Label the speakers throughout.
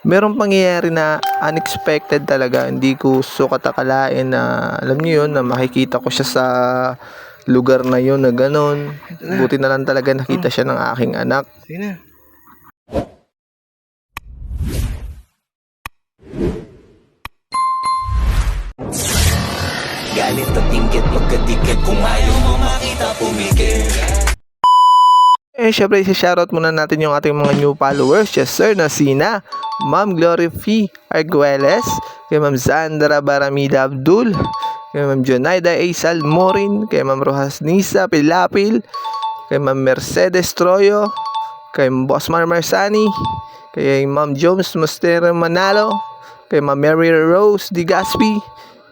Speaker 1: merong pangyayari na unexpected talaga. Hindi ko sukat akalain na, alam niyo yun, na makikita ko siya sa lugar na yun na ganon. Buti na lang talaga nakita siya ng aking anak.
Speaker 2: Sige na.
Speaker 3: Galit at inggit magkadikit. Kung ayaw mo makita pumikit.
Speaker 1: Syempre, shoutout muna natin yung ating mga new followers. Yes sir, na sina Ma'am Glory F. Arguelles, kay Ma'am Zandra Baramida Abdul, kay Ma'am Jonaida A. Salmorin, kay Ma'am Rojas Nisa Pilapil, kay Ma'am Mercedes Troyo, kay Boss Mar Marsani, kay Ma'am Jones Mostero Manalo, kay Ma'am Mary Rose Di Gaspi,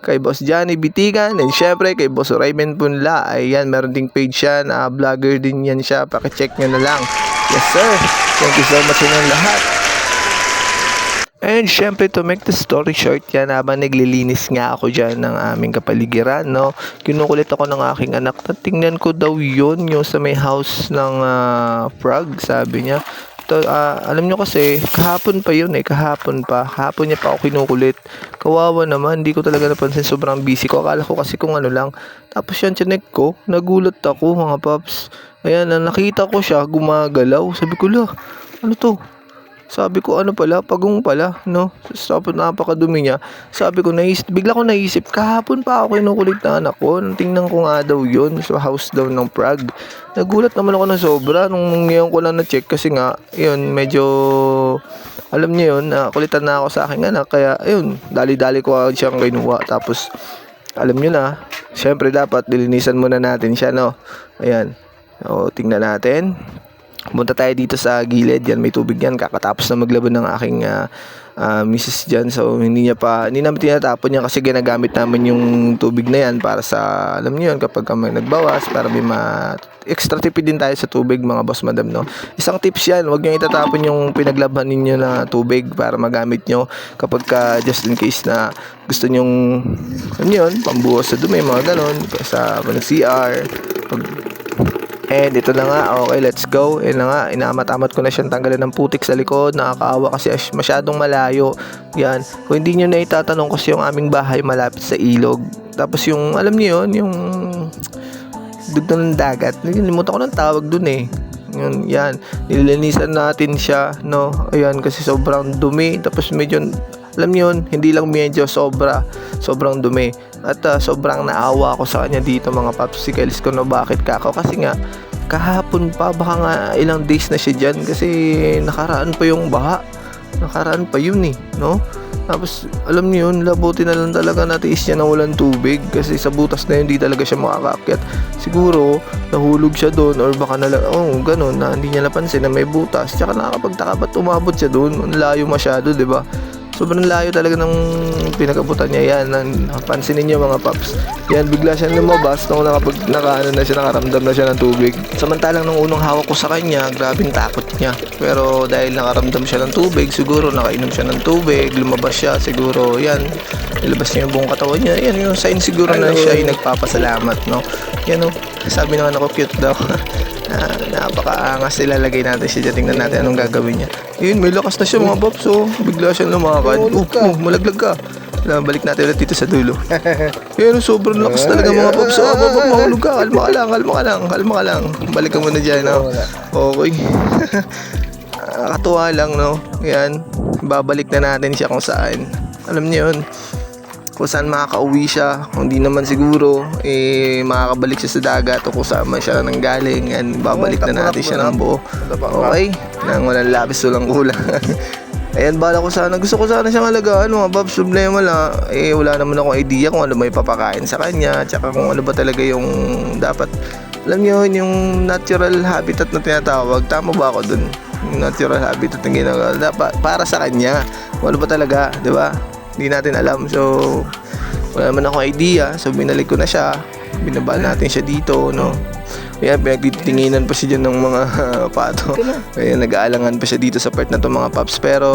Speaker 1: kay Boss Johnny Bitigan, and syempre kay Boss Raymond Punla. Ayan, meron ding page siya na vlogger din yan siya, pakicheck nyo na lang. Yes sir, thank you so much sa inyong lahat. And syempre, to make the story short, yan, habang naglilinis nga ako dyan ng aming kapaligiran, no, kinukulit ako ng aking anak na tingnan ko daw yun, yung sa may house ng frog, sabi niya. Alam nyo kasi, kahapon pa yun kahapon niya pa ako kinukulit. Kawawa naman, hindi ko talaga napansin, sobrang busy ko. Akala ko kasi kung ano lang. Tapos yan, chinek ko, nagulat ako mga paps. Ayan, nakita ko siya, gumagalaw. Sabi ko, lah, ano to? Sabi ko, ano pala, pagong pala, no? Tapos napakadumi niya. Sabi ko, bigla ko naisip, kahapon pa ako kinukulit na anak ko. Tingnan ko nga daw yun, sa house daw ng Prague. Nagulat naman ako ng sobra nung ngayon ko lang na-check kasi nga, yun, medyo, alam niyo yun, kulitan na ako sa aking anak. Kaya, yun, dali-dali ko siyang kinuha. Tapos, alam niyo na, syempre dapat, dilinisan muna natin siya, no? Ayan, o, tingnan natin. Punta tayo dito sa gilid. Yan, may tubig yan. Kakatapos na maglaban ng aking misis dyan. So, hindi namin tinatapon yan kasi ginagamit namin yung tubig na yan para sa, alam niyo yun, kapag may nagbawas, para may extra tipid din tayo sa tubig, mga boss madam, no? Isang tips yan, huwag nyo itatapon yung pinaglaban ninyo na tubig para magamit nyo kapag just in case na gusto nyong, alam niyo yun, pambuhos sa dumi, mga ganon, sa CR. And ito na nga, okay, let's go. Yan na nga, inaamat-amat ko na siyang tanggalan ng putik sa likod. Nakakaawa kasi masyadong malayo. Yan, kung hindi nyo na itatanong kasi yung aming bahay malapit sa ilog. Tapos yung, alam niyo yun, yung dugtong ng dagat. Nilimutan ko ng tawag dun Yun, yan, nililinisan natin siya, no? Ayan, kasi sobrang dumi. Tapos medyo, alam niyo yun, hindi lang medyo, sobrang dumi. At sobrang naawa ako sa kanya dito, mga popsicles ko, no? Bakit kako? Kasi nga, kahapon pa, baka nga ilang days na siya dyan kasi nakaraan pa yung baha. Nakaraan pa yun no? Tapos, alam niyo yun, labuti na lang talaga natiis niya na walang tubig kasi sa butas na yun, hindi talaga siya makakaakyat. Siguro, nahulog siya doon or baka ganun, na hindi niya napansin na may butas. Tsaka nakakapagtaka ba't umabot siya doon? Layo masyado, diba? Sobrang layo talaga ng pinakabutan niya. Yan, pansinin niyo mga paps. Yan, bigla siya lumabas nung nakaramdam na siya ng tubig. Samantalang nung unang hawak ko sa kanya, grabing takot niya. Pero dahil nakaramdam siya ng tubig, siguro nakainom siya ng tubig, lumabas siya, siguro yan, nilabas niya yung buong katawan niya. Yan yung sign siguro na siya ay nagpapasalamat, no? Yan, no? Sabi naman ako, cute daw. Napakaangas, ilalagay natin siya. Tingnan natin anong gagawin niya. Yun, may lakas na siya mga paps. Bigla siya lumakad. Malaglag ka. Balik natin ulit dito sa dulo. Yun, sobrang lakas talaga mga paps. Mahulog ka. Kalma ka lang. Balik ka muna dyan. Okay. Katuwa lang, no? Yan, babalik na natin siya kung saan. Alam niyo yun, kung saan makakauwi siya. Kung di naman siguro makakabalik siya sa dagat o kung saan man siya nanggaling. And babalik na natin siya ng buo. Okay? Nang walang labis, walang kulang. Ayan, bala ko sana. Gusto ko sana siyang alagaan, mga babs. Problema lang, wala naman akong idea kung ano may papakain sa kanya. Tsaka kung ano ba talaga yung dapat. Alam niyo yun, yung natural habitat na tinatawag. Tama ba ako dun? Yung natural habitat na ginagawa. Dapat para sa kanya. Kung ano ba talaga, di ba? Hindi natin alam. So, wala naman akong idea. So, binalik ko na siya. Binaba natin siya dito, no? Ayan, pinagtitinginan pa siya dyan ng mga pato. Ayan, nag-aalangan pa siya dito sa part na to, mga paps. Pero,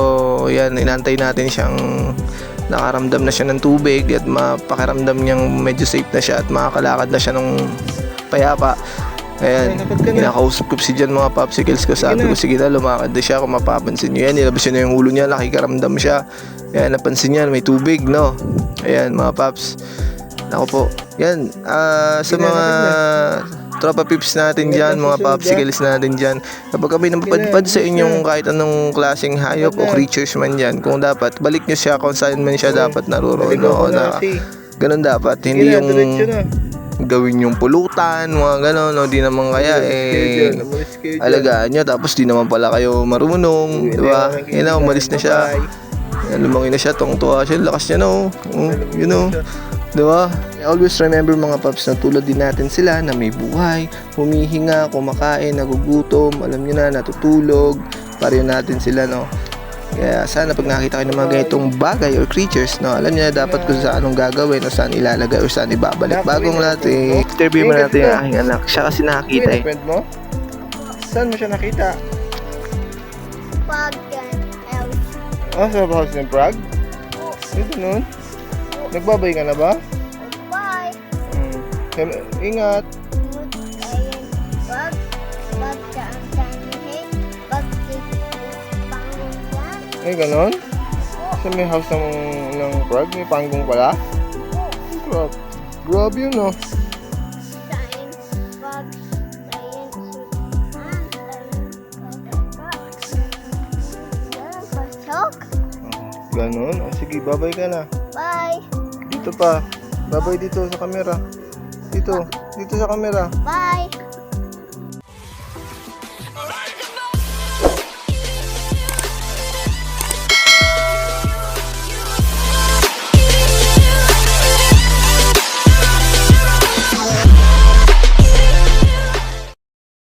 Speaker 1: ayan, inantay natin siyang nakaramdam na siya ng tubig at mapakiramdam niyang medyo safe na siya at makakalakad na siya ng payapa. Ayan,
Speaker 2: Lakad ka na.
Speaker 1: kinakausap ko si Jan mga popsicles ko. Sabi ko, sige na, lumakad na siya. Kung mapapansin nyo yan, nilabas yun na yung ulo niya, nakikaramdam siya. Ayan, napansin niya, may tubig, no? Ayan, mga paps. Ako po. Yan, sa mga tropa pips natin dyan, mga popsicles natin dyan. Kapag kami napadpad sa inyong kahit anong klaseng hayop o creatures man dyan, kung dapat, balik nyo siya kung saan man siya dapat naroon.
Speaker 2: Naligaw
Speaker 1: No?
Speaker 2: ko na
Speaker 1: Na,
Speaker 2: kasi.
Speaker 1: ganun dapat.
Speaker 2: Sige
Speaker 1: Hindi
Speaker 2: na,
Speaker 1: yung
Speaker 2: diretso na.
Speaker 1: gawin yung pulutan, mga gano'n, no? Di naman kaya,
Speaker 2: Umalis kayo dyan.
Speaker 1: alagaan nyo, tapos di naman pala kayo marunong, di ba? Yan na, umalis na siya. Yan, lumangi na siya, tungtuwa siya, lakas niya, no? You know, di ba? Always remember mga paps na tulad din natin sila na may buhay, humihinga, kumakain, nagugutom, alam nyo na, natutulog, pareho natin sila, no? Kaya sana pag nakita kayo ng mga ganitong bagay or creatures, no, alam niyo na dapat kung saan anong gagawin o saan ilalagay o saan ibabalik. Bagong natin, interview mo natin yung aking anak. Siya kasi nakakita eh.
Speaker 2: Friend mo? Saan mo siya nakita?
Speaker 4: Pag else.
Speaker 2: Oh, sa house ng Prague? Dito nun? Nagbabay ka na ba?
Speaker 4: Bye.
Speaker 2: Ingat.
Speaker 4: Ayun. Pag ka ang tanihin. Pag pangyan.
Speaker 2: Ay, ganon? Sa may house ng Prague, may panggong pala? Grabe. Grabe yun, no?
Speaker 4: Sain. Pag pasok.
Speaker 2: Ganon? Oh, sige, babay ka na.
Speaker 4: Bye.
Speaker 2: Dito pa. Babay dito sa camera. Dito. Dito sa camera.
Speaker 4: Bye.